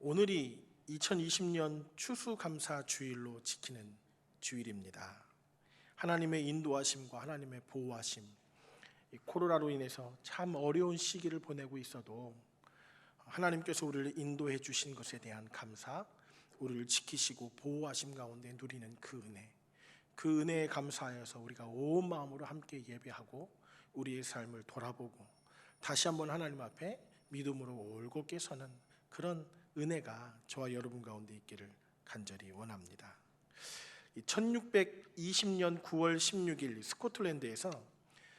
오늘이 2020년 추수감사 주일로 지키는 주일입니다. 하나님의 인도하심과 하나님의 보호하심, 이 코로나로 인해서 참 어려운 시기를 보내고 있어도 하나님께서 우리를 인도해 주신 것에 대한 감사, 우리를 지키시고 보호하심 가운데 누리는 그 은혜에 감사하여서 우리가 온 마음으로 함께 예배하고 우리의 삶을 돌아보고 다시 한번 하나님 앞에 믿음으로 올곧게 서는 그런 은혜가 저와 여러분 가운데 있기를 간절히 원합니다. 1620년 9월 16일 스코틀랜드에서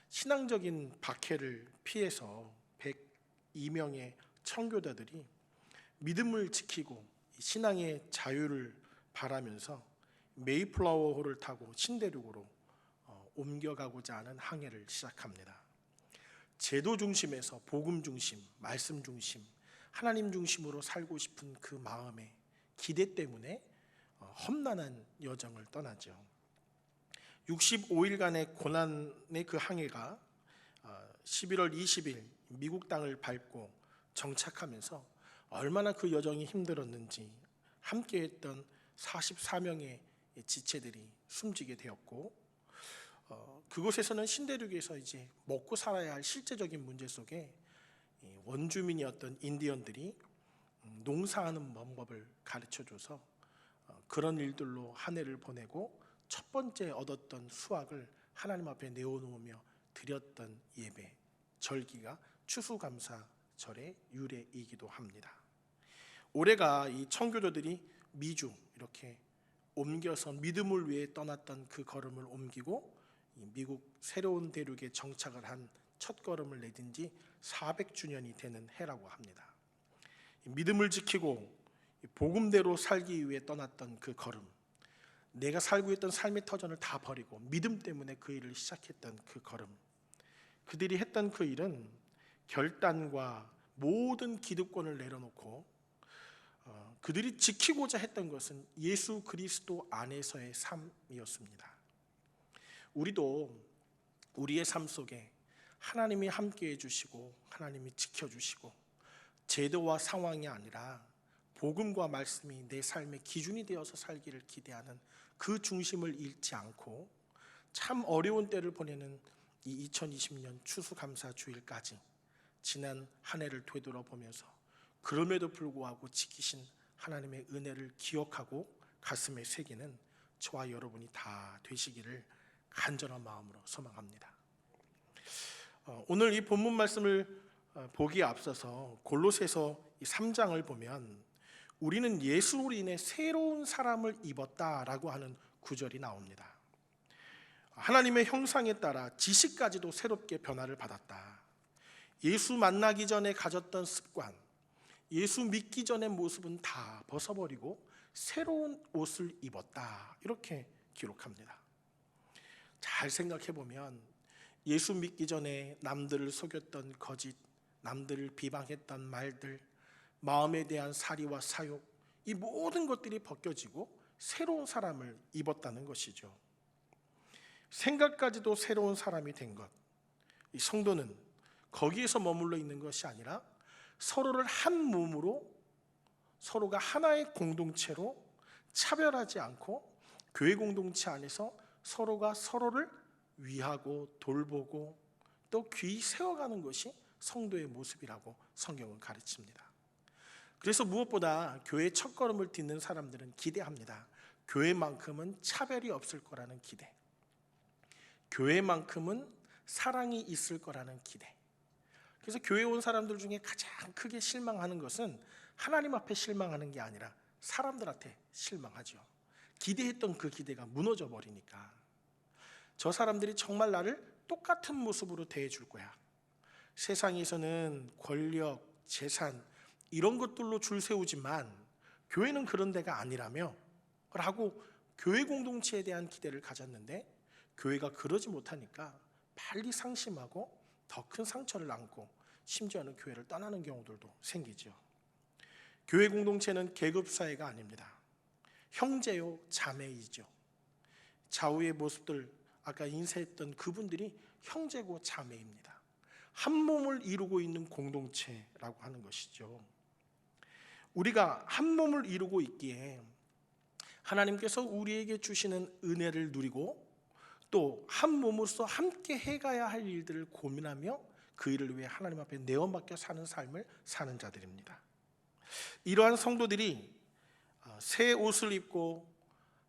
신앙적인 박해를 피해서 102명의 청교도들이 믿음을 지키고 신앙의 자유를 바라면서 메이플라워호를 타고 신대륙으로 옮겨가고자 하는 항해를 시작합니다. 제도 중심에서 복음 중심, 말씀 중심, 하나님 중심으로 살고 싶은 그 마음의 기대 때문에 험난한 여정을 떠나죠. 65일간의 고난의 그 항해가 11월 20일 미국 땅을 밟고 정착하면서 얼마나 그 여정이 힘들었는지 함께했던 44명의 지체들이 숨지게 되었고, 그곳에서는 신대륙에서 이제 먹고 살아야 할 실제적인 문제 속에 원주민이었던 인디언들이 농사하는 방법을 가르쳐줘서 그런 일들로 한 해를 보내고 첫 번째 얻었던 수확을 하나님 앞에 내어놓으며 드렸던 예배, 절기가 추수감사절의 유래이기도 합니다. 올해가 이 청교도들이 미주 이렇게 옮겨서 믿음을 위해 떠났던 그 걸음을 옮기고 미국 새로운 대륙에 정착을 한 첫 걸음을 내딘 지 400주년이 되는 해라고 합니다. 믿음을 지키고 복음대로 살기 위해 떠났던 그 걸음, 내가 살고 있던 삶의 터전을 다 버리고 믿음 때문에 그 일을 시작했던 그 걸음, 그들이 했던 그 일은 결단과 모든 기득권을 내려놓고 그들이 지키고자 했던 것은 예수 그리스도 안에서의 삶이었습니다. 우리도 우리의 삶 속에 하나님이 함께해 주시고 하나님이 지켜주시고 제도와 상황이 아니라 복음과 말씀이 내 삶의 기준이 되어서 살기를 기대하는 그 중심을 잃지 않고 참 어려운 때를 보내는 이 2020년 추수감사 주일까지 지난 한 해를 되돌아보면서 그럼에도 불구하고 지키신 하나님의 은혜를 기억하고 가슴에 새기는 저와 여러분이 다 되시기를 간절한 마음으로 소망합니다. 오늘 이 본문 말씀을 보기에 앞서서 골로새서 3장을 보면 우리는 예수로 인해 새로운 사람을 입었다라고 하는 구절이 나옵니다. 하나님의 형상에 따라 지식까지도 새롭게 변화를 받았다. 예수 만나기 전에 가졌던 습관, 예수 믿기 전의 모습은 다 벗어버리고 새로운 옷을 입었다, 이렇게 기록합니다. 잘 생각해 보면 예수 믿기 전에 남들을 속였던 거짓, 남들을 비방했던 말들, 마음에 대한 사리와 사욕, 이 모든 것들이 벗겨지고 새로운 사람을 입었다는 것이죠. 생각까지도 새로운 사람이 된 것, 이 성도는 거기에서 머물러 있는 것이 아니라 서로를 한 몸으로, 서로가 하나의 공동체로 차별하지 않고 교회 공동체 안에서 서로가 서로를 위하고 돌보고 또 귀히 세워가는 것이 성도의 모습이라고 성경은 가르칩니다. 그래서 무엇보다 교회 첫걸음을 딛는 사람들은 기대합니다. 교회만큼은 차별이 없을 거라는 기대, 교회만큼은 사랑이 있을 거라는 기대. 그래서 교회 온 사람들 중에 가장 크게 실망하는 것은 하나님 앞에 실망하는 게 아니라 사람들한테 실망하죠. 기대했던 그 기대가 무너져 버리니까 저 사람들이 정말 나를 똑같은 모습으로 대해줄 거야. 세상에서는 권력, 재산 이런 것들로 줄 세우지만 교회는 그런 데가 아니라며 라고 교회 공동체에 대한 기대를 가졌는데 교회가 그러지 못하니까 빨리 상심하고 더 큰 상처를 안고 심지어는 교회를 떠나는 경우들도 생기죠. 교회 공동체는 계급사회가 아닙니다. 형제요 자매이죠. 좌우의 모습들, 아까 인사했던 그분들이 형제고 자매입니다. 한 몸을 이루고 있는 공동체라고 하는 것이죠. 우리가 한 몸을 이루고 있기에 하나님께서 우리에게 주시는 은혜를 누리고 또 한 몸으로서 함께 해가야 할 일들을 고민하며 그 일을 위해 하나님 앞에 내어맡겨 사는 삶을 사는 자들입니다. 이러한 성도들이 새 옷을 입고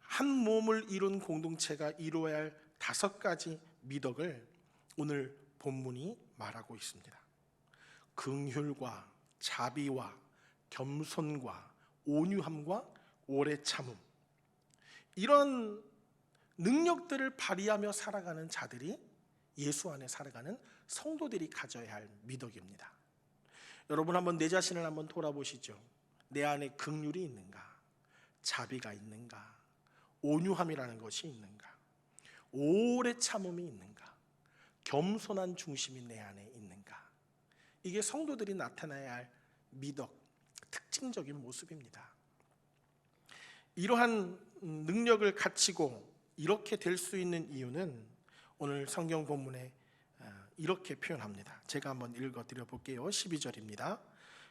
한 몸을 이룬 공동체가 이루어야 할 5가지 미덕을 오늘 본문이 말하고 있습니다. 긍휼과 자비와 겸손과 온유함과 오래 참음, 이런 능력들을 발휘하며 살아가는 자들이 예수 안에 살아가는 성도들이 가져야 할 미덕입니다. 여러분 한번 내 자신을 한번 돌아보시죠. 내 안에 긍휼이 있는가? 자비가 있는가? 온유함이라는 것이 있는가? 오래 참음이 있는가? 겸손한 중심이 내 안에 있는가? 이게 성도들이 나타나야 할 미덕, 특징적인 모습입니다. 이러한 능력을 갖추고 이렇게 될 수 있는 이유는 오늘 성경 본문에 이렇게 표현합니다. 제가 한번 읽어드려 볼게요. 12절입니다.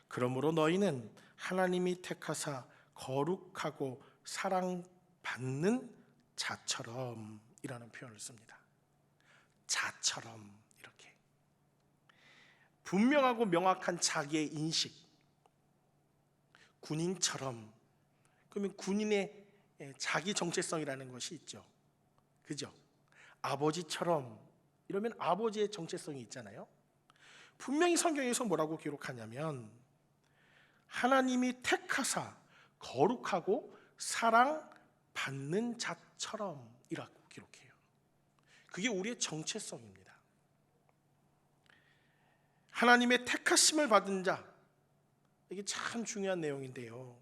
그러므로 너희는 하나님이 택하사 거룩하고 사랑받는 자처럼, 이라는 표현을 씁니다. 자처럼, 이렇게 분명하고 명확한 자기의 인식, 군인처럼. 그러면 군인의 자기 정체성이라는 것이 있죠. 그죠? 아버지처럼, 이러면 아버지의 정체성이 있잖아요. 분명히 성경에서 뭐라고 기록하냐면 하나님이 택하사 거룩하고 사랑받는 자처럼 이라고 기록해요. 그게 우리의 정체성입니다. 하나님의 택하심을 받은 자, 이게 참 중요한 내용인데요.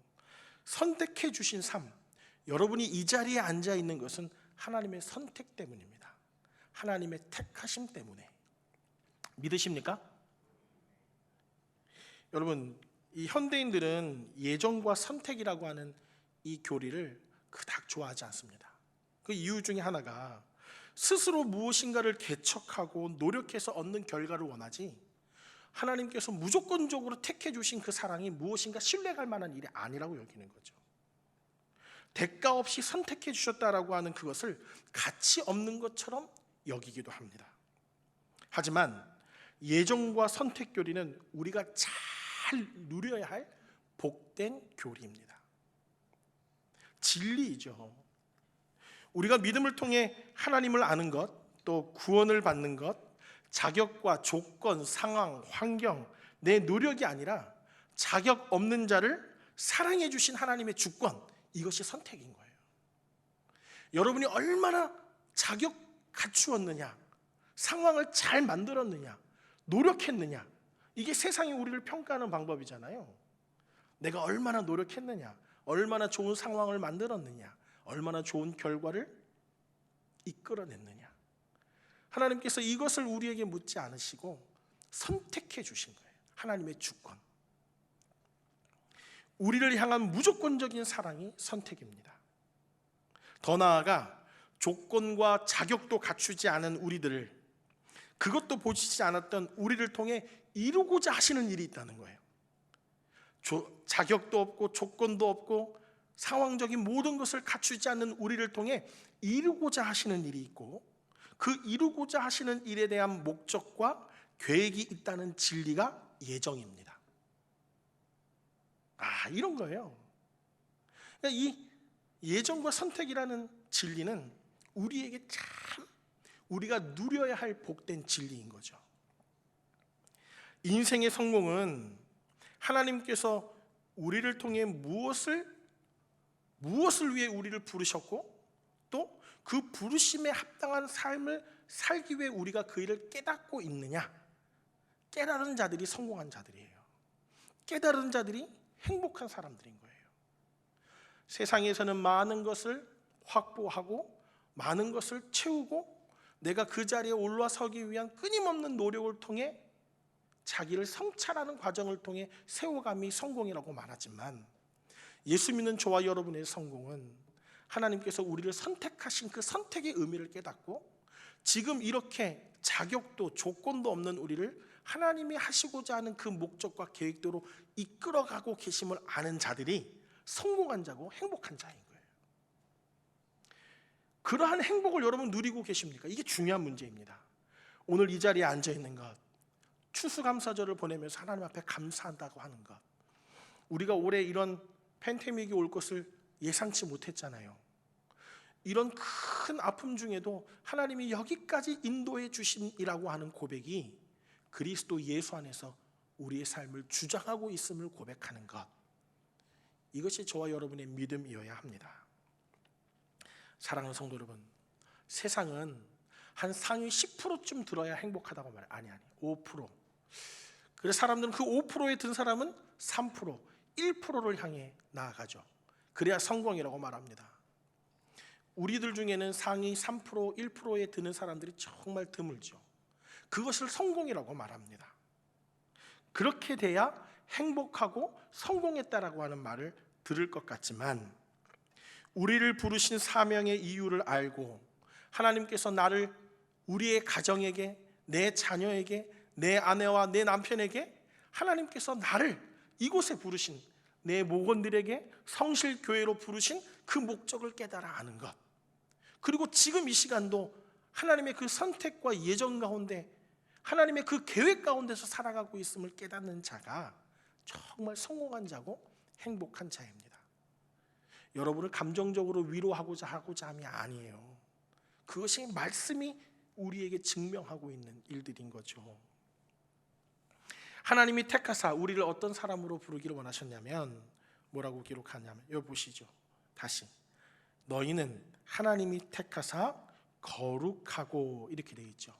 선택해 주신 삶, 여러분이 이 자리에 앉아 있는 것은 하나님의 선택 때문입니다. 하나님의 택하심 때문에. 믿으십니까? 여러분, 이 현대인들은 예정과 선택이라고 하는 이 교리를 그닥 좋아하지 않습니다. 그 이유 중에 하나가 스스로 무엇인가를 개척하고 노력해서 얻는 결과를 원하지, 하나님께서 무조건적으로 택해 주신 그 사랑이 무엇인가 신뢰할 만한 일이 아니라고 여기는 거죠. 대가 없이 선택해 주셨다라고 하는 그것을 가치 없는 것처럼 여기기도 합니다. 하지만 예정과 선택 교리는 우리가 잘 누려야 할 복된 교리입니다. 진리이죠. 우리가 믿음을 통해 하나님을 아는 것, 또 구원을 받는 것, 자격과 조건, 상황, 환경, 내 노력이 아니라 자격 없는 자를 사랑해 주신 하나님의 주권, 이것이 선택인 거예요. 여러분이 얼마나 자격 갖추었느냐, 상황을 잘 만들었느냐, 노력했느냐, 이게 세상이 우리를 평가하는 방법이잖아요. 내가 얼마나 노력했느냐, 얼마나 좋은 상황을 만들었느냐, 얼마나 좋은 결과를 이끌어냈느냐. 하나님께서 이것을 우리에게 묻지 않으시고 선택해 주신 거예요. 하나님의 주권. 우리를 향한 무조건적인 사랑이 선택입니다. 더 나아가 조건과 자격도 갖추지 않은 우리들을, 그것도 보시지 않았던 우리를 통해 이루고자 하시는 일이 있다는 거예요. 자격도 없고 조건도 없고 상황적인 모든 것을 갖추지 않는 우리를 통해 이루고자 하시는 일이 있고, 그 이루고자 하시는 일에 대한 목적과 계획이 있다는 진리가 예정입니다. 이런 거예요. 그러니까 이 예정과 선택이라는 진리는 우리에게 참 우리가 누려야 할 복된 진리인 거죠. 인생의 성공은 하나님께서 우리를 통해 무엇을 위해 우리를 부르셨고, 또 그 부르심에 합당한 삶을 살기 위해 우리가 그 일을 깨닫고 있느냐, 깨달은 자들이 성공한 자들이에요. 깨달은 자들이 행복한 사람들인 거예요. 세상에서는 많은 것을 확보하고 많은 것을 채우고 내가 그 자리에 올라서기 위한 끊임없는 노력을 통해 자기를 성찰하는 과정을 통해 세워감이 성공이라고 말하지만, 예수 믿는 저와 여러분의 성공은 하나님께서 우리를 선택하신 그 선택의 의미를 깨닫고 지금 이렇게 자격도 조건도 없는 우리를 하나님이 하시고자 하는 그 목적과 계획대로 이끌어가고 계심을 아는 자들이 성공한 자고 행복한 자인 거예요. 그러한 행복을 여러분 누리고 계십니까? 이게 중요한 문제입니다. 오늘 이 자리에 앉아 있는 것, 추수감사절을 보내면서 하나님 앞에 감사한다고 하는 것, 우리가 올해 이런 팬데믹이 올 것을 예상치 못했잖아요. 이런 큰 아픔 중에도 하나님이 여기까지 인도해 주심이라고 하는 고백이 그리스도 예수 안에서 우리의 삶을 주장하고 있음을 고백하는 것, 이것이 저와 여러분의 믿음이어야 합니다. 사랑하는 성도 여러분, 세상은 한 상위 10%쯤 들어야 행복하다고 말해요. 아니 5%. 그래서 사람들은 그 5%에 든 사람은 3%, 1%를 향해 나아가죠. 그래야 성공이라고 말합니다. 우리들 중에는 상위 3%, 1%에 드는 사람들이 정말 드물죠. 그것을 성공이라고 말합니다. 그렇게 돼야 행복하고 성공했다라고 하는 말을 들을 것 같지만, 우리를 부르신 사명의 이유를 알고 하나님께서 나를 우리의 가정에게, 내 자녀에게, 내 아내와 내 남편에게 하나님께서 나를 이곳에 부르신, 내 목원들에게 성실교회로 부르신 그 목적을 깨달아 아는 것, 그리고 지금 이 시간도 하나님의 그 선택과 예정 가운데, 하나님의 그 계획 가운데서 살아가고 있음을 깨닫는 자가 정말 성공한 자고 행복한 자입니다. 여러분을 감정적으로 위로하고자 함이 아니에요. 그것이 말씀이 우리에게 증명하고 있는 일들인 거죠. 하나님이 택하사 우리를 어떤 사람으로 부르기를 원하셨냐면 뭐라고 기록하냐면, 여기 보시죠. 다시, 너희는 하나님이 택하사 거룩하고, 이렇게 되어 있죠.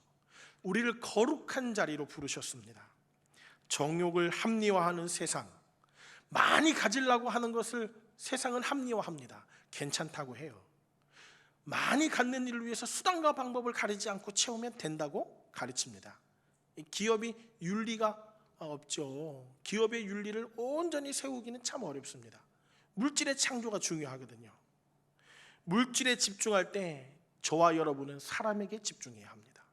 우리를 거룩한 자리로 부르셨습니다. 정욕을 합리화하는 세상, 많이 가지려고 하는 것을 세상은 합리화합니다. 괜찮다고 해요. 많이 갖는 일을 위해서 수단과 방법을 가리지 않고 채우면 된다고 가르칩니다. 기업이 윤리가 없죠. 기업의 윤리를 온전히 세우기는 참 어렵습니다. 물질의 창조가 중요하거든요. 물질에 집중할 때 저와 여러분은 사람에게 집중해야 합니다.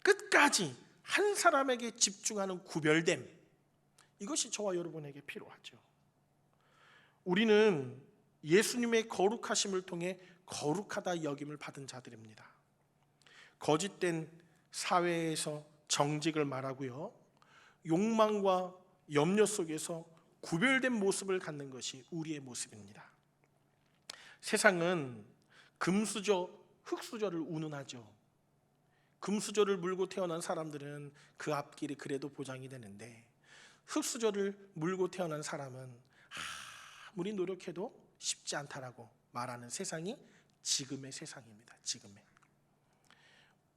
끝까지 한 사람에게 집중하는 구별됨, 이것이 저와 여러분에게 필요하죠. 우리는 예수님의 거룩하심을 통해 거룩하다 여김을 받은 자들입니다. 거짓된 사회에서 정직을 말하고요, 욕망과 염려 속에서 구별된 모습을 갖는 것이 우리의 모습입니다. 세상은 금수저, 흙수저를 운운하죠. 금수저를 물고 태어난 사람들은 그 앞길이 그래도 보장이 되는데, 흙수저를 물고 태어난 사람은 아무리 노력해도 쉽지 않다라고 말하는 세상이 지금의 세상입니다. 지금의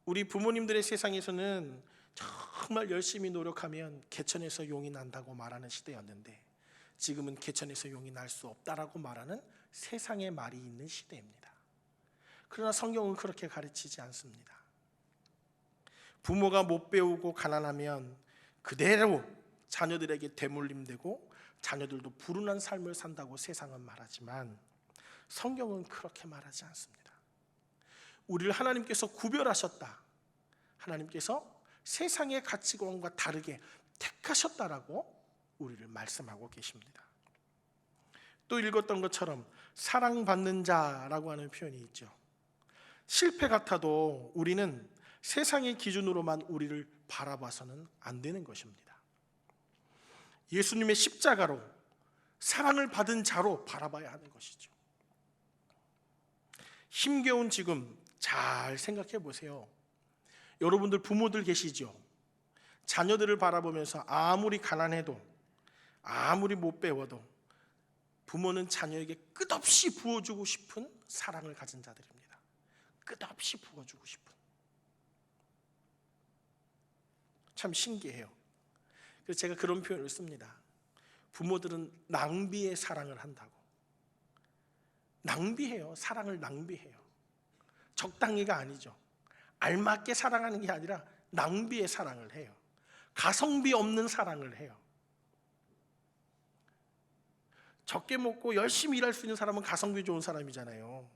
우리 부모님들의 세상에서는 정말 열심히 노력하면 개천에서 용이 난다고 말하는 시대였는데, 지금은 개천에서 용이 날 수 없다라고 말하는 세상의 말이 있는 시대입니다. 그러나 성경은 그렇게 가르치지 않습니다. 부모가 못 배우고 가난하면 그대로 자녀들에게 대물림되고 자녀들도 불운한 삶을 산다고 세상은 말하지만, 성경은 그렇게 말하지 않습니다. 우리를 하나님께서 구별하셨다, 하나님께서 세상의 가치관과 다르게 택하셨다라고 우리를 말씀하고 계십니다. 또 읽었던 것처럼 사랑받는 자라고 하는 표현이 있죠. 실패 같아도 우리는 세상의 기준으로만 우리를 바라봐서는 안 되는 것입니다. 예수님의 십자가로 사랑을 받은 자로 바라봐야 하는 것이죠. 힘겨운 지금 잘 생각해 보세요. 여러분들 부모들 계시죠? 자녀들을 바라보면서 아무리 가난해도, 아무리 못 배워도 부모는 자녀에게 끝없이 부어주고 싶은 사랑을 가진 자들입니다. 끝없이 부어주고 싶은. 참 신기해요. 그래서 제가 그런 표현을 씁니다. 부모들은 낭비의 사랑을 한다고. 낭비해요. 사랑을 낭비해요. 적당히가 아니죠. 알맞게 사랑하는 게 아니라 낭비의 사랑을 해요. 가성비 없는 사랑을 해요. 적게 먹고 열심히 일할 수 있는 사람은 가성비 좋은 사람이잖아요.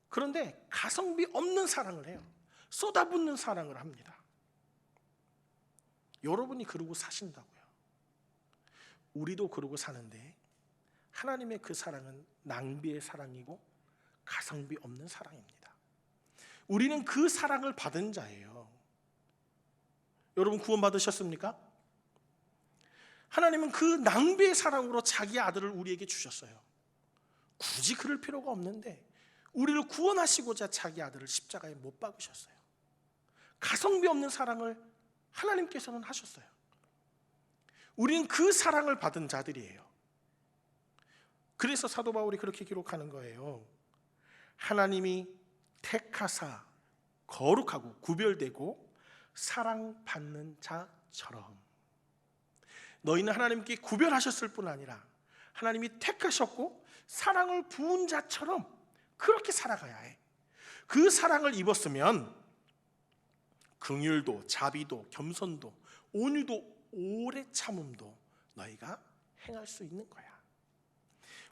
그런데 가성비 없는 사랑을 해요. 쏟아붓는 사랑을 합니다. 여러분이 그러고 사신다고요. 우리도 그러고 사는데 하나님의 그 사랑은 낭비의 사랑이고 가성비 없는 사랑입니다. 우리는 그 사랑을 받은 자예요. 여러분 구원 받으셨습니까? 하나님은 그 낭비의 사랑으로 자기 아들을 우리에게 주셨어요. 굳이 그럴 필요가 없는데 우리를 구원하시고자 자기 아들을 십자가에 못 박으셨어요. 가성비 없는 사랑을 하나님께서는 하셨어요. 우리는 그 사랑을 받은 자들이에요. 그래서 사도 바울이 그렇게 기록하는 거예요. 하나님이 택하사 거룩하고 구별되고 사랑받는 자처럼. 너희는 하나님께 구별하셨을 뿐 아니라 하나님이 택하셨고 사랑을 부은 자처럼 그렇게 살아가야 해. 그 사랑을 입었으면 긍휼도 자비도 겸손도 온유도 오래 참음도 너희가 행할 수 있는 거야.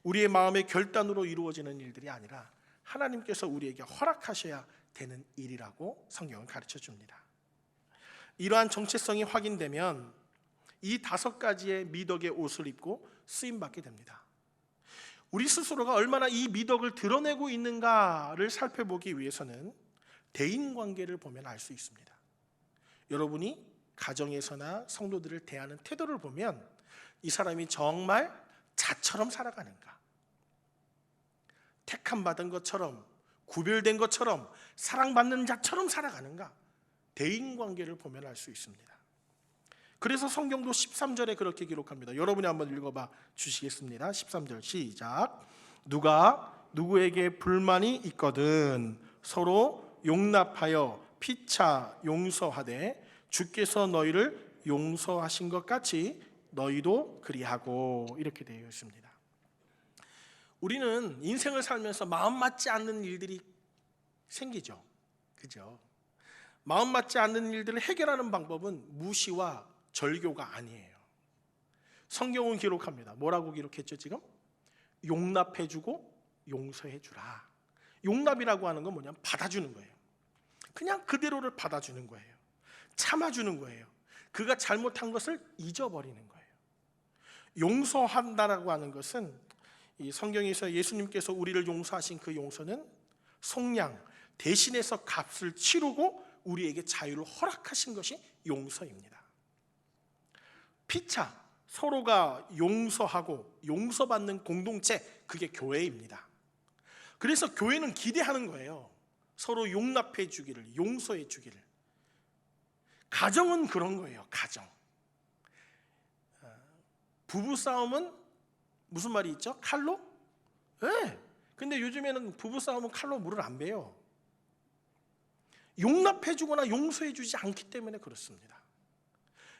우리의 마음의 결단으로 이루어지는 일들이 아니라 하나님께서 우리에게 허락하셔야 되는 일이라고 성경은 가르쳐 줍니다. 이러한 정체성이 확인되면 이 5가지의 미덕의 옷을 입고 쓰임받게 됩니다. 우리 스스로가 얼마나 이 미덕을 드러내고 있는가를 살펴보기 위해서는 대인관계를 보면 알 수 있습니다. 여러분이 가정에서나 성도들을 대하는 태도를 보면 이 사람이 정말 자처럼 살아가는가, 택함받은 것처럼 구별된 것처럼 사랑받는 자처럼 살아가는가, 대인관계를 보면 알 수 있습니다. 그래서 성경도 13절에 그렇게 기록합니다. 여러분이 한번 읽어봐 주시겠습니다. 13절 시작. 누가 누구에게 불만이 있거든 서로 용납하여 피차 용서하되 주께서 너희를 용서하신 것 같이 너희도 그리하고, 이렇게 되어 있습니다. 우리는 인생을 살면서 마음 맞지 않는 일들이 생기죠. 그죠? 마음 맞지 않는 일들을 해결하는 방법은 무시와 절교가 아니에요. 성경은 기록합니다. 뭐라고 기록했죠 지금? 용납해주고 용서해주라. 용납이라고 하는 건 뭐냐면 받아주는 거예요. 그냥 그대로를 받아주는 거예요. 참아주는 거예요. 그가 잘못한 것을 잊어버리는 거예요. 용서한다라고 하는 것은 이 성경에서 예수님께서 우리를 용서하신 그 용서는 속량, 대신해서 값을 치르고 우리에게 자유를 허락하신 것이 용서입니다. 피차, 서로가 용서하고 용서받는 공동체, 그게 교회입니다. 그래서 교회는 기대하는 거예요. 서로 용납해 주기를, 용서해 주기를. 가정은 그런 거예요. 가정. 부부싸움은 무슨 말이 있죠? 칼로? 네. 근데 요즘에는 부부싸움은 칼로 물을 안 베요. 용납해 주거나 용서해 주지 않기 때문에 그렇습니다.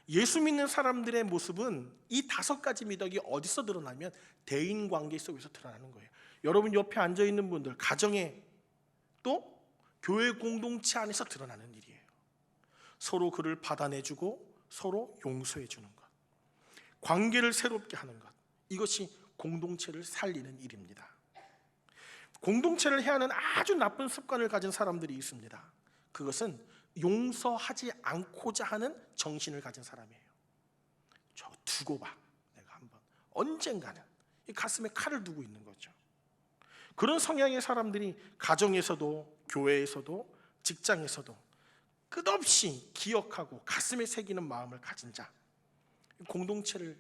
예수 믿는 사람들의 모습은 이 5가지 미덕이 어디서 드러나면 대인관계 속에서 드러나는 거예요. 여러분 옆에 앉아있는 분들 가정에 또 교회 공동체 안에서 드러나는 일이에요. 서로 그를 받아내주고 서로 용서해주는 것, 관계를 새롭게 하는 것, 이것이 공동체를 살리는 일입니다. 공동체를 해야 하는 아주 나쁜 습관을 가진 사람들이 있습니다. 그것은 용서하지 않고자 하는 정신을 가진 사람이에요. 저 두고 봐, 내가 한번 언젠가는, 이 가슴에 칼을 두고 있는 거죠. 그런 성향의 사람들이 가정에서도 교회에서도 직장에서도 끝없이 기억하고 가슴에 새기는 마음을 가진 자, 공동체를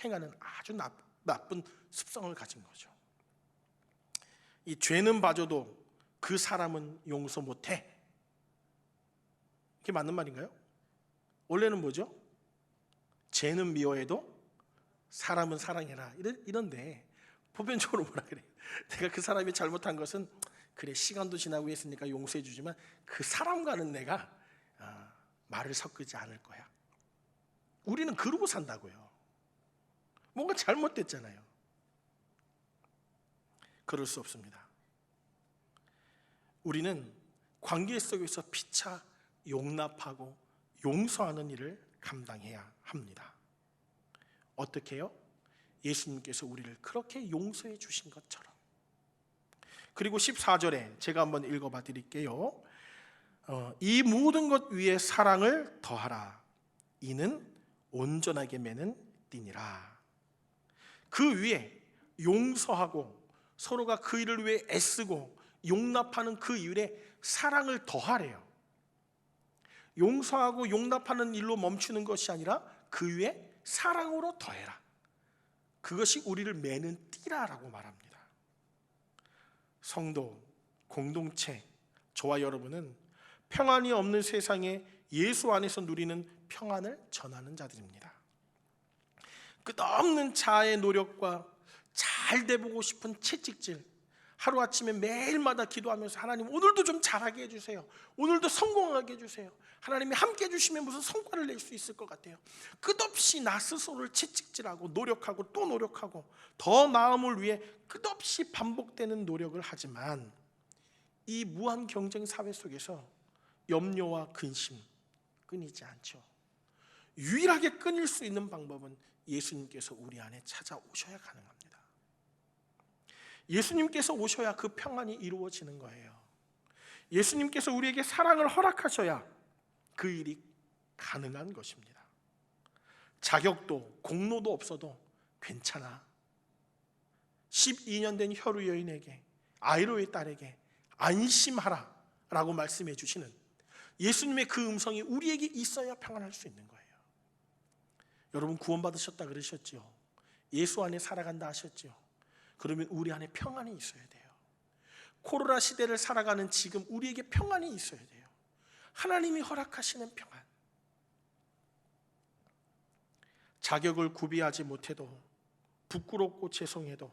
행하는 아주 나쁜 습성을 가진 거죠. 이 죄는 봐줘도 그 사람은 용서 못해, 이게 맞는 말인가요? 원래는 뭐죠? 죄는 미워해도 사람은 사랑해라, 이런데 보편적으로 뭐라 그래요? 내가 그 사람이 잘못한 것은 그래 시간도 지나고 했으니까 용서해 주지만 그 사람과는 내가 말을 섞지 않을 거야. 우리는 그러고 산다고요. 뭔가 잘못됐잖아요. 그럴 수 없습니다. 우리는 관계 속에서 피차 용납하고 용서하는 일을 감당해야 합니다. 어떻게 해요? 예수님께서 우리를 그렇게 용서해 주신 것처럼. 그리고 14절에 제가 한번 읽어봐 드릴게요. 이 모든 것 위에 사랑을 더하라. 이는 온전하게 매는 띠니라. 그 위에 용서하고 서로가 그 일을 위해 애쓰고 용납하는 그 일에 사랑을 더하래요. 용서하고 용납하는 일로 멈추는 것이 아니라 그 위에 사랑으로 더해라. 그것이 우리를 매는 띠라라고 말합니다. 성도, 공동체, 저와 여러분은 평안이 없는 세상에 예수 안에서 누리는 평안을 전하는 자들입니다. 끝없는 자아의 노력과 잘 돼보고 싶은 채찍질, 하루아침에 매일마다 기도하면서 하나님 오늘도 좀 잘하게 해주세요, 오늘도 성공하게 해주세요, 하나님이 함께 해주시면 무슨 성과를 낼 수 있을 것 같아요. 끝없이 나 스스로를 채찍질하고 노력하고 또 노력하고 더 나음을 위해 끝없이 반복되는 노력을 하지만 이 무한 경쟁 사회 속에서 염려와 근심 끊이지 않죠. 유일하게 끊을 수 있는 방법은 예수님께서 우리 안에 찾아오셔야 가능합니다. 예수님께서 오셔야 그 평안이 이루어지는 거예요. 예수님께서 우리에게 사랑을 허락하셔야 그 일이 가능한 것입니다. 자격도 공로도 없어도 괜찮아. 12년 된 혈우 여인에게, 아이로의 딸에게 안심하라 라고 말씀해 주시는 예수님의 그 음성이 우리에게 있어야 평안할 수 있는 거예요. 여러분 구원받으셨다 그러셨죠? 예수 안에 살아간다 하셨죠? 그러면 우리 안에 평안이 있어야 돼요. 코로나 시대를 살아가는 지금 우리에게 평안이 있어야 돼요. 하나님이 허락하시는 평안. 자격을 구비하지 못해도, 부끄럽고 죄송해도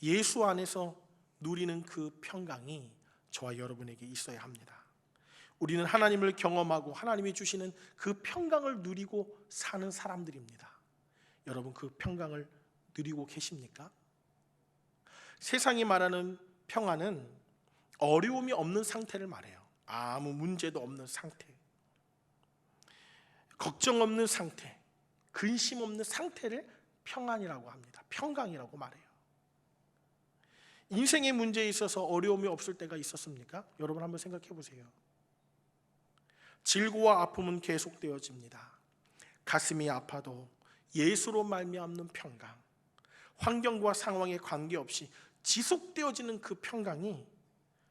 예수 안에서 누리는 그 평강이 저와 여러분에게 있어야 합니다. 우리는 하나님을 경험하고 하나님이 주시는 그 평강을 누리고 사는 사람들입니다. 여러분 그 평강을 누리고 계십니까? 세상이 말하는 평안은 어려움이 없는 상태를 말해요. 아무 문제도 없는 상태, 걱정 없는 상태, 근심 없는 상태를 평안이라고 합니다. 평강이라고 말해요. 인생의 문제에 있어서 어려움이 없을 때가 있었습니까? 여러분 한번 생각해 보세요. 질고와 아픔은 계속되어집니다. 가슴이 아파도 예수로 말미암는 평강, 환경과 상황에 관계없이 지속되어지는 그 평강이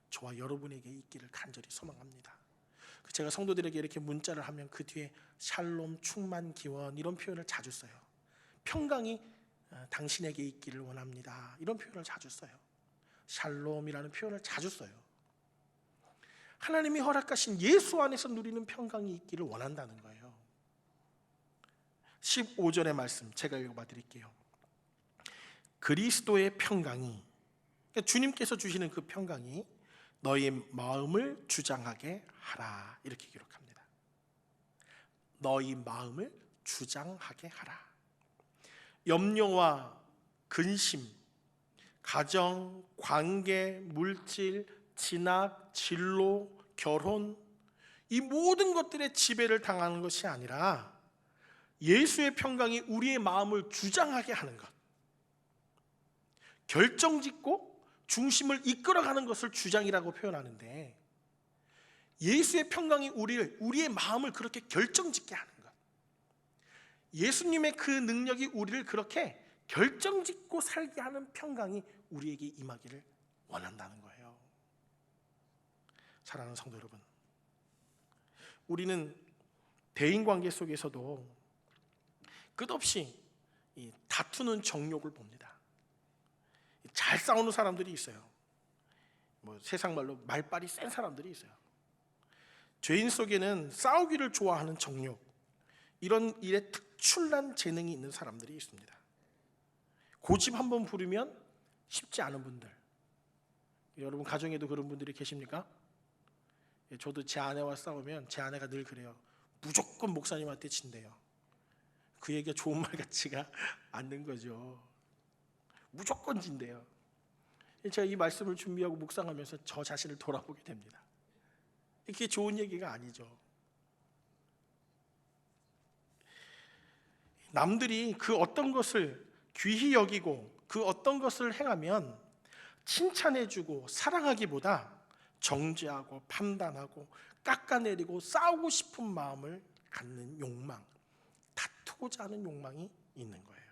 저와 여러분에게 있기를 간절히 소망합니다. 제가 성도들에게 이렇게 문자를 하면 그 뒤에 샬롬, 충만, 기원 이런 표현을 자주 써요. 평강이 당신에게 있기를 원합니다, 이런 표현을 자주 써요. 샬롬이라는 표현을 자주 써요. 하나님이 허락하신 예수 안에서 누리는 평강이 있기를 원한다는 거예요. 15절의 말씀 제가 읽어봐 드릴게요. 그리스도의 평강이, 그러니까 주님께서 주시는 그 평강이 너희 마음을 주장하게 하라, 이렇게 기록합니다. 너희 마음을 주장하게 하라. 염려와 근심, 가정, 관계, 물질, 진학, 진로, 결혼, 이 모든 것들의 지배를 당하는 것이 아니라 예수의 평강이 우리의 마음을 주장하게 하는 것, 결정짓고 중심을 이끌어가는 것을 주장이라고 표현하는데, 예수의 평강이 우리의 마음을 그렇게 결정짓게 하는 것, 예수님의 그 능력이 우리를 그렇게 결정짓고 살게 하는 평강이 우리에게 임하기를 원한다는 거예요. 사랑하는 성도 여러분, 우리는 대인관계 속에서도 끝없이 이 다투는 정욕을 봅니다. 잘 싸우는 사람들이 있어요. 세상 말로 말빨이 센 사람들이 있어요. 죄인 속에는 싸우기를 좋아하는 정욕, 이런 일에 특출난 재능이 있는 사람들이 있습니다. 고집 한번 부리면 쉽지 않은 분들, 여러분 가정에도 그런 분들이 계십니까? 저도 제 아내와 싸우면 제 아내가 늘 그래요. 무조건 목사님한테 진대요. 그 얘기가 좋은 말 같지가 않는 거죠. 무조건 진대요. 제가 이 말씀을 준비하고 묵상하면서 저 자신을 돌아보게 됩니다. 이게 좋은 얘기가 아니죠. 남들이 그 어떤 것을 귀히 여기고 그 어떤 것을 행하면 칭찬해주고 사랑하기보다 정죄하고 판단하고 깎아내리고 싸우고 싶은 마음을 갖는 욕망, 다투, 하고자 하는 욕망이 있는 거예요.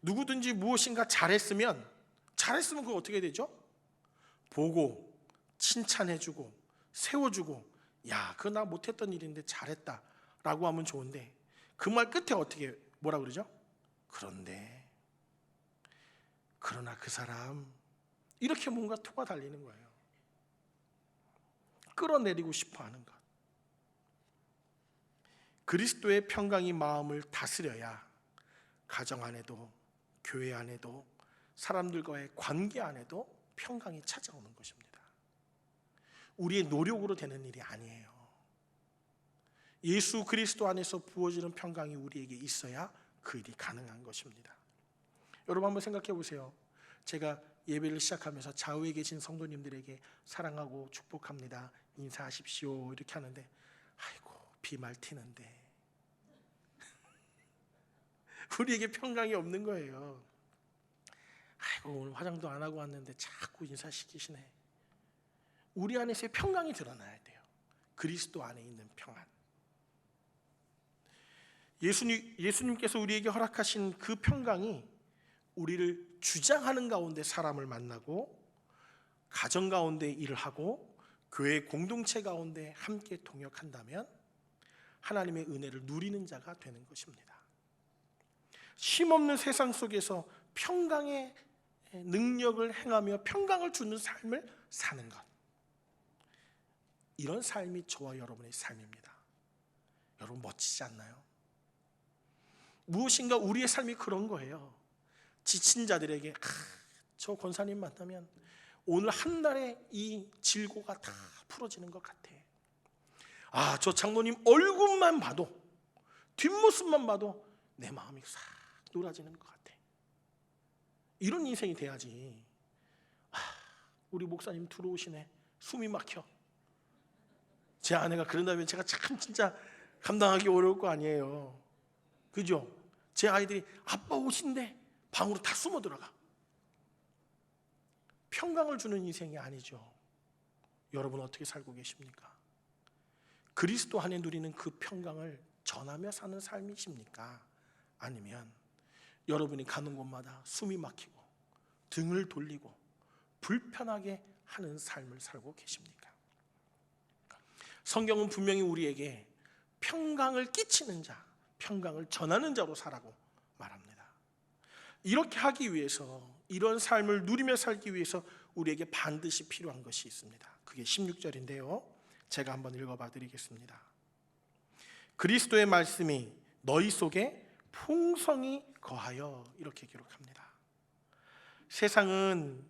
누구든지 무엇인가 잘했으면 그거 어떻게 되죠? 보고 칭찬해주고 세워주고, 야, 그거 나 못했던 일인데 잘했다 라고 하면 좋은데, 그 말 끝에 어떻게 뭐라 그러죠? 그러나 그 사람, 이렇게 뭔가 토가 달리는 거예요. 끌어내리고 싶어 하는 것. 그리스도의 평강이 마음을 다스려야 가정 안에도, 교회 안에도, 사람들과의 관계 안에도 평강이 찾아오는 것입니다. 우리의 노력으로 되는 일이 아니에요. 예수 그리스도 안에서 부어지는 평강이 우리에게 있어야 그 일이 가능한 것입니다. 여러분 한번 생각해 보세요. 제가 예배를 시작하면서 좌우에 계신 성도님들에게 사랑하고 축복합니다, 인사하십시오 이렇게 하는데, 아이고 비말 튀는데 우리에게 평강이 없는 거예요. 아이고 오늘 화장도 안 하고 왔는데 자꾸 인사시키시네. 우리 안에서의 평강이 드러나야 돼요. 그리스도 안에 있는 평안. 예수님께서 우리에게 허락하신 그 평강이 우리를 주장하는 가운데 사람을 만나고, 가정 가운데 일을 하고, 교회 공동체 가운데 함께 동역한다면 하나님의 은혜를 누리는 자가 되는 것입니다. 쉼없는 세상 속에서 평강의 능력을 행하며 평강을 주는 삶을 사는 것, 이런 삶이 저와 여러분의 삶입니다. 여러분 멋지지 않나요? 무엇인가 우리의 삶이 그런 거예요. 지친 자들에게 저 권사님 만나면 오늘 한 달에 이 질고가 다 풀어지는 것 같아. 저 장로님 얼굴만 봐도, 뒷모습만 봐도 내 마음이 싹 놀아지는 것 같아. 이런 인생이 돼야지. 우리 목사님 들어오시네, 숨이 막혀. 제 아내가 그런다면 제가 참 진짜 감당하기 어려울 거 아니에요. 그죠? 제 아이들이 아빠 오신대 방으로 다 숨어 들어가. 평강을 주는 인생이 아니죠. 여러분 어떻게 살고 계십니까? 그리스도 안에 누리는 그 평강을 전하며 사는 삶이십니까? 아니면 여러분이 가는 곳마다 숨이 막히고 등을 돌리고 불편하게 하는 삶을 살고 계십니까? 성경은 분명히 우리에게 평강을 끼치는 자, 평강을 전하는 자로 살라고 말합니다. 이렇게 하기 위해서, 이런 삶을 누리며 살기 위해서 우리에게 반드시 필요한 것이 있습니다. 그게 16절인데요. 제가 한번 읽어봐 드리겠습니다. 그리스도의 말씀이 너희 속에 풍성히 거하여, 이렇게 기록합니다. 세상은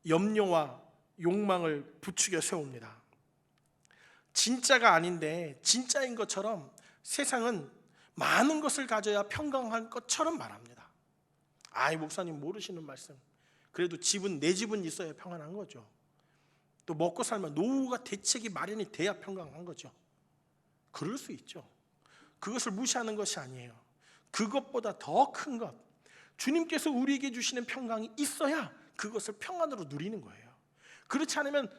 염려와 욕망을 부추겨 세웁니다. 진짜가 아닌데 진짜인 것처럼 세상은 많은 것을 가져야 평강한 것처럼 말합니다. 이 목사님 모르시는 말씀. 그래도 내 집은 있어야 평안한 거죠. 또 먹고 살면 노후가 대책이 마련이 돼야 평강한 거죠. 그럴 수 있죠. 그것을 무시하는 것이 아니에요. 그것보다 더 큰 것, 주님께서 우리에게 주시는 평강이 있어야 그것을 평안으로 누리는 거예요. 그렇지 않으면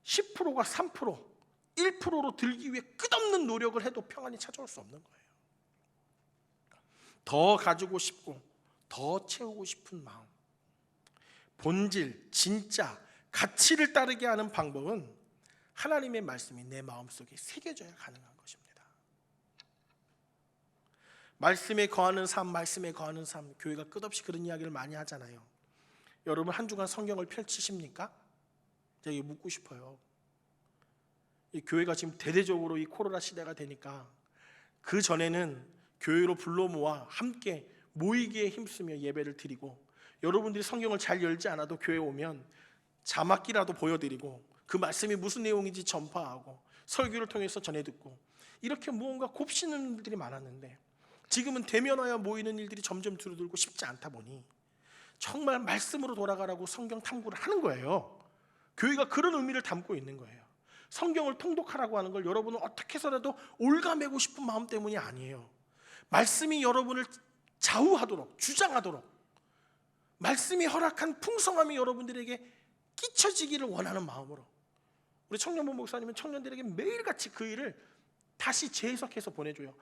10%가 3%, 1%로 들기 위해 끝없는 노력을 해도 평안이 찾아올 수 없는 거예요. 더 가지고 싶고 더 채우고 싶은 마음, 본질, 진짜, 가치를 따르게 하는 방법은 하나님의 말씀이 내 마음속에 새겨져야 가능한 것입니다. 말씀에 거하는 삶, 말씀에 거하는 삶, 교회가 끝없이 그런 이야기를 많이 하잖아요. 여러분 한 주간 성경을 펼치십니까? 제가 이거 묻고 싶어요. 이 교회가 지금 대대적으로 이 코로나 시대가 되니까, 그 전에는 교회로 불러 모아 함께 모이기에 힘쓰며 예배를 드리고, 여러분들이 성경을 잘 열지 않아도 교회 오면 자막기라도 보여드리고 그 말씀이 무슨 내용인지 전파하고 설교를 통해서 전해 듣고, 이렇게 무언가 곱씹는 일들이 많았는데, 지금은 대면하여 모이는 일들이 점점 줄어들고 쉽지 않다 보니 정말 말씀으로 돌아가라고 성경 탐구를 하는 거예요. 교회가 그런 의미를 담고 있는 거예요. 성경을 통독하라고 하는 걸 여러분은 어떻게 해서라도 올가매고 싶은 마음 때문이 아니에요. 말씀이 여러분을 좌우하도록, 주장하도록, 말씀이 허락한 풍성함이 여러분들에게 끼쳐지기를 원하는 마음으로, 우리 청년부 목사님은 청년들에게 매일같이 그 일을 다시 재해석해서 보내줘요.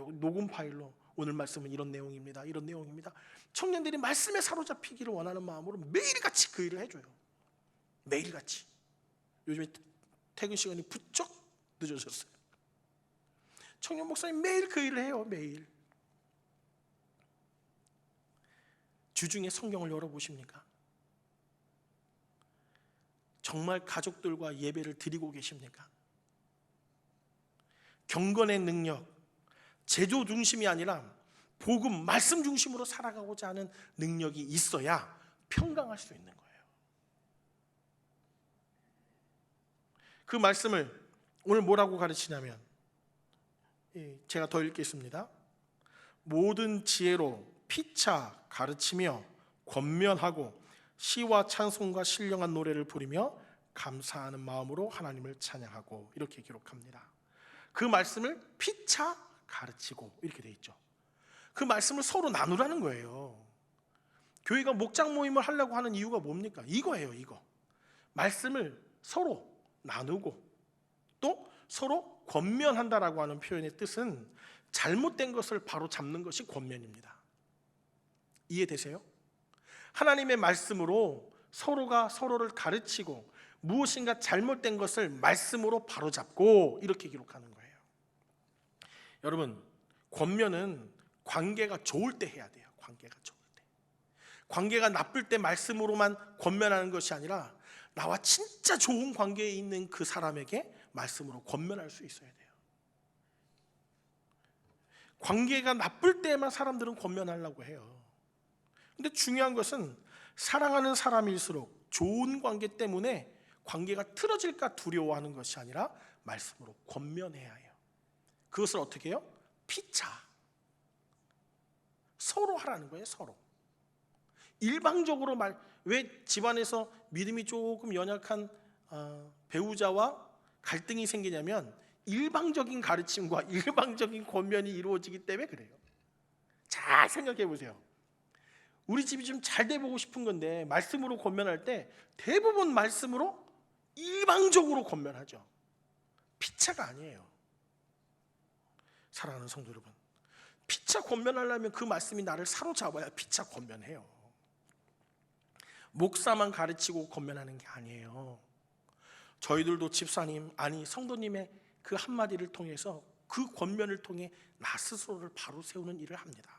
녹음 파일로 오늘 말씀은 이런 내용입니다. 이런 내용입니다. 청년들이 말씀에 사로잡히기를 원하는 마음으로 매일같이 그 일을 해줘요. 매일같이. 요즘에 퇴근 시간이 부쩍 늦어졌어요. 청년 목사님 매일 그 일을 해요. 매일. 주중에 성경을 열어보십니까? 정말 가족들과 예배를 드리고 계십니까? 경건의 능력, 제조 중심이 아니라 복음, 말씀 중심으로 살아가고자 하는 능력이 있어야 평강할 수 있는 거예요. 그 말씀을 오늘 뭐라고 가르치냐면, 제가 더 읽겠습니다. 모든 지혜로 피차 가르치며 권면하고 시와 찬송과 신령한 노래를 부르며 감사하는 마음으로 하나님을 찬양하고, 이렇게 기록합니다. 그 말씀을 피차 가르치고 이렇게 돼 있죠. 그 말씀을 서로 나누라는 거예요. 교회가 목장 모임을 하려고 하는 이유가 뭡니까? 이거예요. 이거. 말씀을 서로 나누고 또 서로 권면한다라고 하는 표현의 뜻은 잘못된 것을 바로 잡는 것이 권면입니다. 이해되세요? 하나님의 말씀으로 서로가 서로를 가르치고 무엇인가 잘못된 것을 말씀으로 바로잡고, 이렇게 기록하는 거예요. 여러분, 권면은 관계가 좋을 때 해야 돼요. 관계가 좋을 때. 관계가 나쁠 때 말씀으로만 권면하는 것이 아니라 나와 진짜 좋은 관계에 있는 그 사람에게 말씀으로 권면할 수 있어야 돼요. 관계가 나쁠 때만 사람들은 권면하려고 해요. 근데 중요한 것은 사랑하는 사람일수록 좋은 관계 때문에 관계가 틀어질까 두려워하는 것이 아니라 말씀으로 권면해야 해요. 그것을 어떻게 해요? 피차. 서로 하라는 거예요. 서로. 일방적으로 왜 집안에서 믿음이 조금 연약한 배우자와 갈등이 생기냐면 일방적인 가르침과 일방적인 권면이 이루어지기 때문에 그래요. 잘 생각해 보세요. 우리 집이 좀 잘 돼 보고 싶은 건데 말씀으로 권면할 때 대부분 말씀으로 일방적으로 권면하죠. 피차가 아니에요. 사랑하는 성도 여러분, 피차 권면하려면 그 말씀이 나를 사로잡아야 피차 권면해요. 목사만 가르치고 권면하는 게 아니에요. 저희들도 집사님, 아니 성도님의 그 한마디를 통해서, 그 권면을 통해 나 스스로를 바로 세우는 일을 합니다.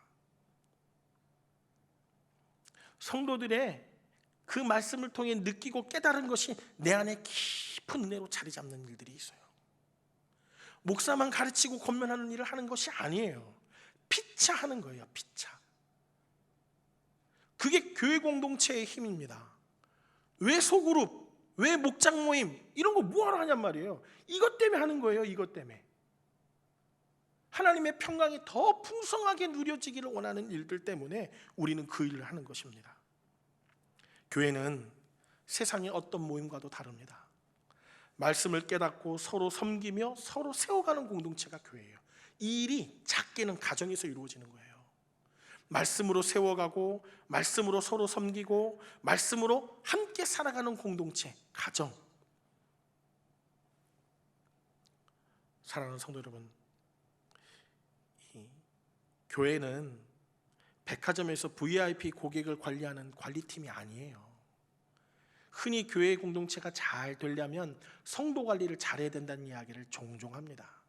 성도들의 그 말씀을 통해 느끼고 깨달은 것이 내 안에 깊은 은혜로 자리 잡는 일들이 있어요. 목사만 가르치고 권면하는 일을 하는 것이 아니에요. 피차하는 거예요. 피차. 그게 교회 공동체의 힘입니다. 왜 소그룹, 왜 목장 모임 이런 거 뭐하러 하냔 말이에요. 이것 때문에 하는 거예요. 이것 때문에. 하나님의 평강이 더 풍성하게 누려지기를 원하는 일들 때문에 우리는 그 일을 하는 것입니다. 교회는 세상의 어떤 모임과도 다릅니다. 말씀을 깨닫고 서로 섬기며 서로 세워가는 공동체가 교회예요. 이 일이 작게는 가정에서 이루어지는 거예요. 말씀으로 세워가고 말씀으로 서로 섬기고 말씀으로 함께 살아가는 공동체, 가정. 사랑하는 성도 여러분, 이 교회는 백화점에서 VIP 고객을 관리하는 관리팀이 아니에요. 흔히 교회 공동체가 잘 되려면 성도 관리를 잘해야 된다는 이야기를 종종 합니다.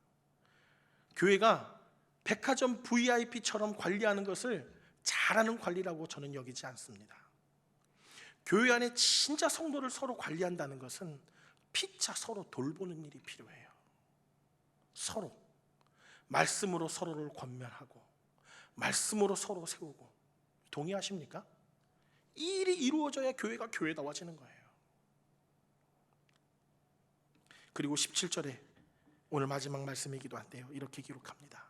교회가 백화점 VIP처럼 관리하는 것을 잘하는 관리라고 저는 여기지 않습니다. 교회 안에 진짜 성도를 서로 관리한다는 것은 피차 서로 돌보는 일이 필요해요. 서로 말씀으로 서로를 권면하고 말씀으로 서로 세우고. 동의하십니까? 이 일이 이루어져야 교회가 교회다워지는 거예요. 그리고 17절에 오늘 마지막 말씀이기도 한데요, 이렇게 기록합니다.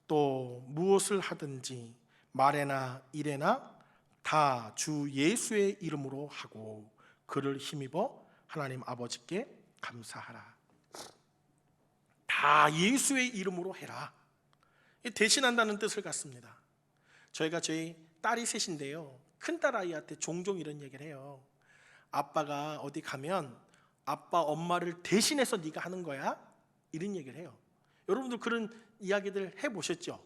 또 무엇을 하든지 말에나 일에나 다 주 예수의 이름으로 하고 그를 힘입어 하나님 아버지께 감사하라. 다 예수의 이름으로 해라. 대신한다는 뜻을 갖습니다. 저희가 저희 딸이 셋인데요, 큰딸 아이한테 종종 이런 얘기를 해요. 아빠가 어디 가면 아빠 엄마를 대신해서 네가 하는 거야, 이런 얘기를 해요. 여러분들 그런 이야기들 해보셨죠?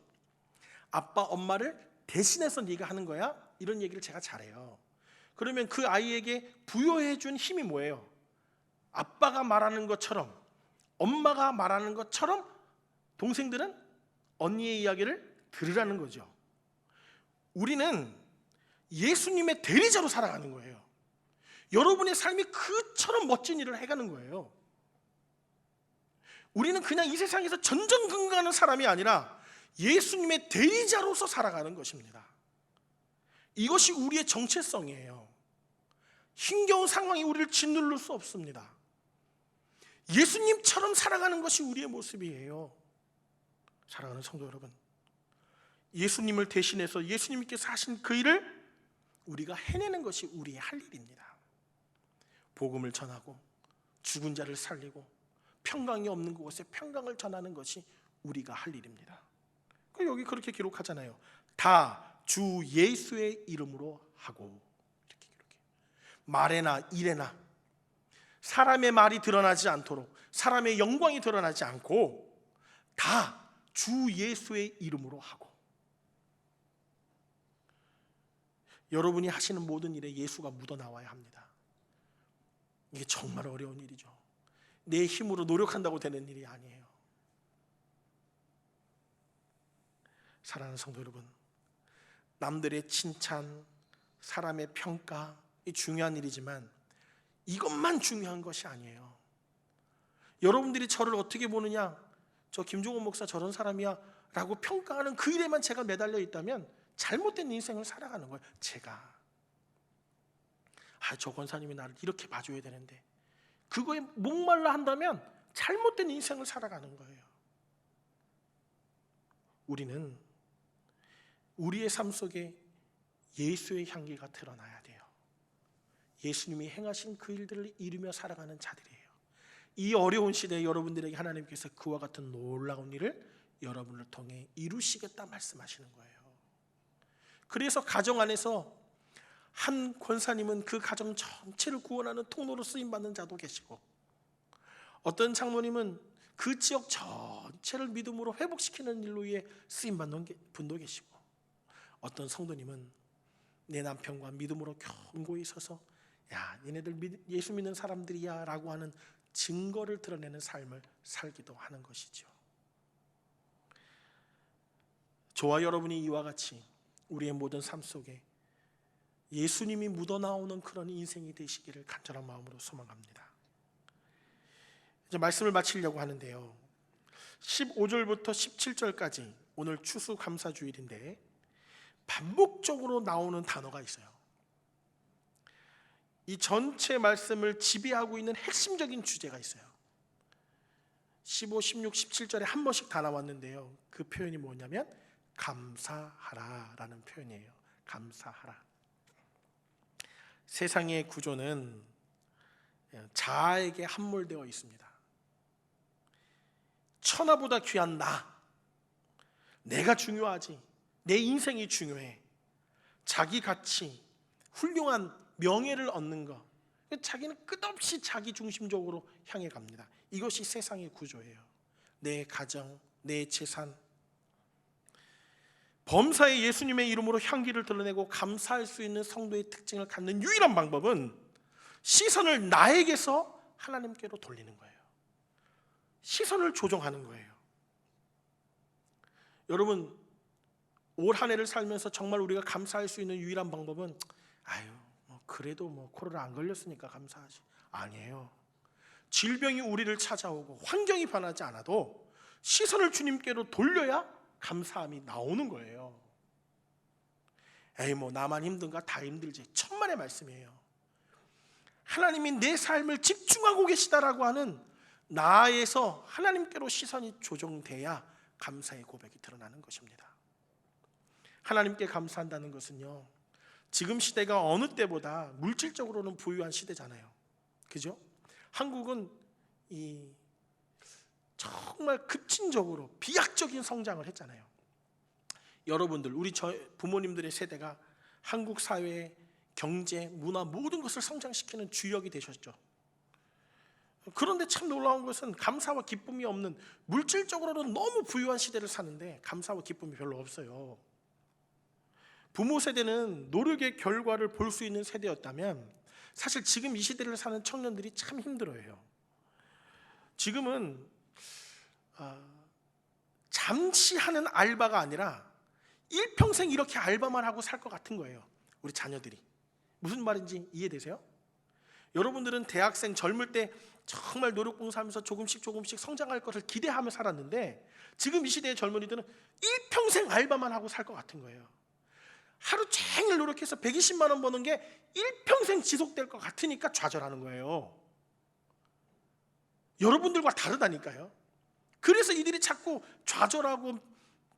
아빠 엄마를 대신해서 네가 하는 거야? 이런 얘기를 제가 잘해요. 그러면 그 아이에게 부여해 준 힘이 뭐예요? 아빠가 말하는 것처럼, 엄마가 말하는 것처럼 동생들은 언니의 이야기를 들으라는 거죠. 우리는 예수님의 대리자로 살아가는 거예요. 여러분의 삶이 그처럼 멋진 일을 해가는 거예요. 우리는 그냥 이 세상에서 전전긍긍하는 사람이 아니라 예수님의 대리자로서 살아가는 것입니다. 이것이 우리의 정체성이에요. 힘겨운 상황이 우리를 짓누를 수 없습니다. 예수님처럼 살아가는 것이 우리의 모습이에요. 사랑하는 성도 여러분, 예수님을 대신해서 예수님께서 하신 그 일을 우리가 해내는 것이 우리의 할 일입니다. 복음을 전하고 죽은 자를 살리고 평강이 없는 그곳에 평강을 전하는 것이 우리가 할 일입니다. 여기 그렇게 기록하잖아요. 다 주 예수의 이름으로 하고, 이렇게 기록해요. 말에나 일에나 사람의 말이 드러나지 않도록, 사람의 영광이 드러나지 않고 다 주 예수의 이름으로 하고. 여러분이 하시는 모든 일에 예수가 묻어나와야 합니다. 이게 정말 어려운 일이죠. 내 힘으로 노력한다고 되는 일이 아니에요. 사랑하는 성도 여러분, 남들의 칭찬, 사람의 평가, 이 중요한 일이지만 이것만 중요한 것이 아니에요. 여러분들이 저를 어떻게 보느냐, 저 김종원 목사 저런 사람이야 라고 평가하는 그 일에만 제가 매달려 있다면 잘못된 인생을 살아가는 거예요. 제가 저 권사님이 나를 이렇게 봐줘야 되는데, 그거에 목말라 한다면 잘못된 인생을 살아가는 거예요. 우리는 우리의 삶 속에 예수의 향기가 드러나야 돼요. 예수님이 행하신 그 일들을 이루며 살아가는 자들이에요. 이 어려운 시대에 여러분들에게 하나님께서 그와 같은 놀라운 일을 여러분을 통해 이루시겠다 말씀하시는 거예요. 그래서 가정 안에서 한 권사님은 그 가정 전체를 구원하는 통로로 쓰임받는 자도 계시고, 어떤 장로님은 그 지역 전체를 믿음으로 회복시키는 일로 위해 쓰임받는 분도 계시고, 어떤 성도님은 내 남편과 믿음으로 견고히 서서 야, 얘네들 예수 믿는 사람들이야 라고 하는 증거를 드러내는 삶을 살기도 하는 것이죠. 저와 여러분이 이와 같이 우리의 모든 삶 속에 예수님이 묻어나오는 그런 인생이 되시기를 간절한 마음으로 소망합니다. 이제 말씀을 마치려고 하는데요, 15절부터 17절까지 오늘 추수감사주일인데 반복적으로 나오는 단어가 있어요. 이 전체 말씀을 지배하고 있는 핵심적인 주제가 있어요. 15, 16, 17절에 한 번씩 다 나왔는데요, 그 표현이 뭐냐면 감사하라 라는 표현이에요. 감사하라. 세상의 구조는 자아에게 함몰되어 있습니다. 천하보다 귀한 내가 중요하지, 내 인생이 중요해, 자기 가치, 훌륭한 명예를 얻는 것, 자기는 끝없이 자기 중심적으로 향해 갑니다. 이것이 세상의 구조예요. 내 가정, 내 재산. 범사에 예수님의 이름으로 향기를 드러내고 감사할 수 있는 성도의 특징을 갖는 유일한 방법은 시선을 나에게서 하나님께로 돌리는 거예요. 시선을 조정하는 거예요. 여러분, 올 한 해를 살면서 정말 우리가 감사할 수 있는 유일한 방법은 그래도 코로나 안 걸렸으니까 감사하지, 아니에요. 질병이 우리를 찾아오고 환경이 변하지 않아도 시선을 주님께로 돌려야 감사함이 나오는 거예요. 나만 힘든가? 다 힘들지. 천만의 말씀이에요. 하나님이 내 삶을 집중하고 계시다라고 하는 나에서 하나님께로 시선이 조정돼야 감사의 고백이 드러나는 것입니다. 하나님께 감사한다는 것은요, 지금 시대가 어느 때보다 물질적으로는 부유한 시대잖아요. 그죠? 한국은 정말 급진적으로 비약적인 성장을 했잖아요. 여러분들, 우리 부모님들의 세대가 한국 사회의 경제, 문화 모든 것을 성장시키는 주역이 되셨죠. 그런데 참 놀라운 것은 감사와 기쁨이 없는, 물질적으로는 너무 부유한 시대를 사는데 감사와 기쁨이 별로 없어요. 부모 세대는 노력의 결과를 볼 수 있는 세대였다면 사실 지금 이 시대를 사는 청년들이 참 힘들어해요. 지금은 잠시 하는 알바가 아니라 일평생 이렇게 알바만 하고 살 것 같은 거예요. 우리 자녀들이. 무슨 말인지 이해되세요? 여러분들은 대학생 젊을 때 정말 노력 봉사하면서 조금씩 성장할 것을 기대하며 살았는데 지금 이 시대의 젊은이들은 일평생 알바만 하고 살 것 같은 거예요. 하루 종일 노력해서 120만 원 버는 게 일평생 지속될 것 같으니까 좌절하는 거예요. 여러분들과 다르다니까요. 그래서 이들이 자꾸 좌절하고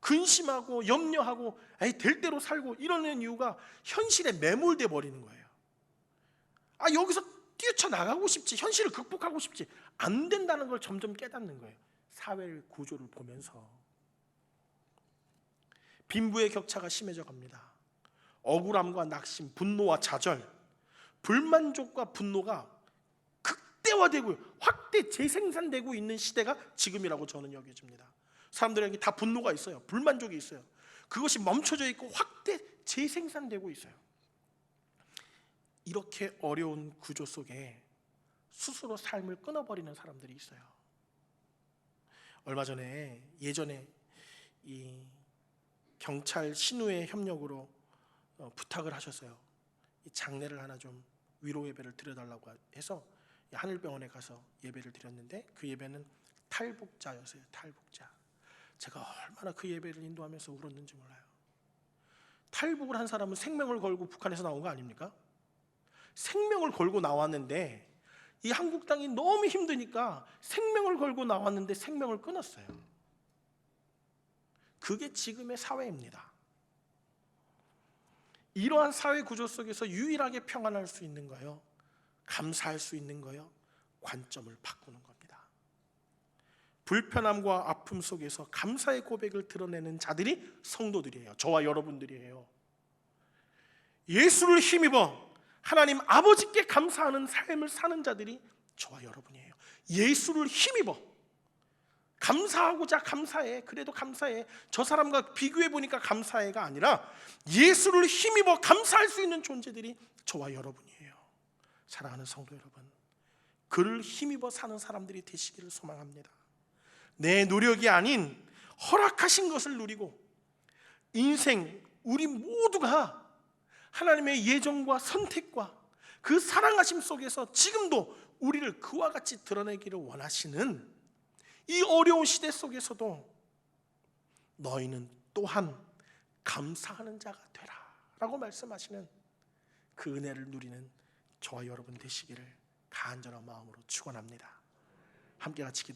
근심하고 염려하고 될 대로 살고 이러는 이유가 현실에 매몰돼 버리는 거예요. 여기서 뛰쳐나가고 싶지, 현실을 극복하고 싶지, 안 된다는 걸 점점 깨닫는 거예요. 사회 구조를 보면서. 빈부의 격차가 심해져 갑니다. 억울함과 낙심, 분노와 좌절, 불만족과 분노가 극대화되고 확대 재생산되고 있는 시대가 지금이라고 저는 여겨집니다. 사람들에게 다 분노가 있어요. 불만족이 있어요. 그것이 멈춰져 있고 확대 재생산되고 있어요. 이렇게 어려운 구조 속에 스스로 삶을 끊어버리는 사람들이 있어요. 얼마 전에 예전에 이 경찰 신우의 협력으로 부탁을 하셨어요. 이 장례를 하나 좀 위로 예배를 드려달라고 해서 하늘병원에 가서 예배를 드렸는데 그 예배는 탈북자였어요. 탈북자. 제가 얼마나 그 예배를 인도하면서 울었는지 몰라요. 탈북을 한 사람은 생명을 걸고 북한에서 나온 거 아닙니까? 생명을 걸고 나왔는데 이 한국 땅이 너무 힘드니까 생명을 걸고 나왔는데 생명을 끊었어요. 그게 지금의 사회입니다. 이러한 사회 구조 속에서 유일하게 평안할 수 있는 거요, 감사할 수 있는 거요, 관점을 바꾸는 겁니다. 불편함과 아픔 속에서 감사의 고백을 드러내는 자들이 성도들이에요. 저와 여러분들이에요. 예수를 힘입어 하나님 아버지께 감사하는 삶을 사는 자들이 저와 여러분이에요. 예수를 힘입어 감사하고자 감사해, 그래도 감사해, 저 사람과 비교해 보니까 감사해가 아니라 예수를 힘입어 감사할 수 있는 존재들이 저와 여러분이에요. 사랑하는 성도 여러분, 그를 힘입어 사는 사람들이 되시기를 소망합니다. 내 노력이 아닌 허락하신 것을 누리고 인생 우리 모두가 하나님의 예정과 선택과 그 사랑하심 속에서 지금도 우리를 그와 같이 드러내기를 원하시는 이 어려운 시대 속에서도 너희는 또한 감사하는 자가 되라 라고 말씀하시는 그 은혜를 누리는 저와 여러분 되시기를 간절한 마음으로 축원합니다. 함께 같이 기도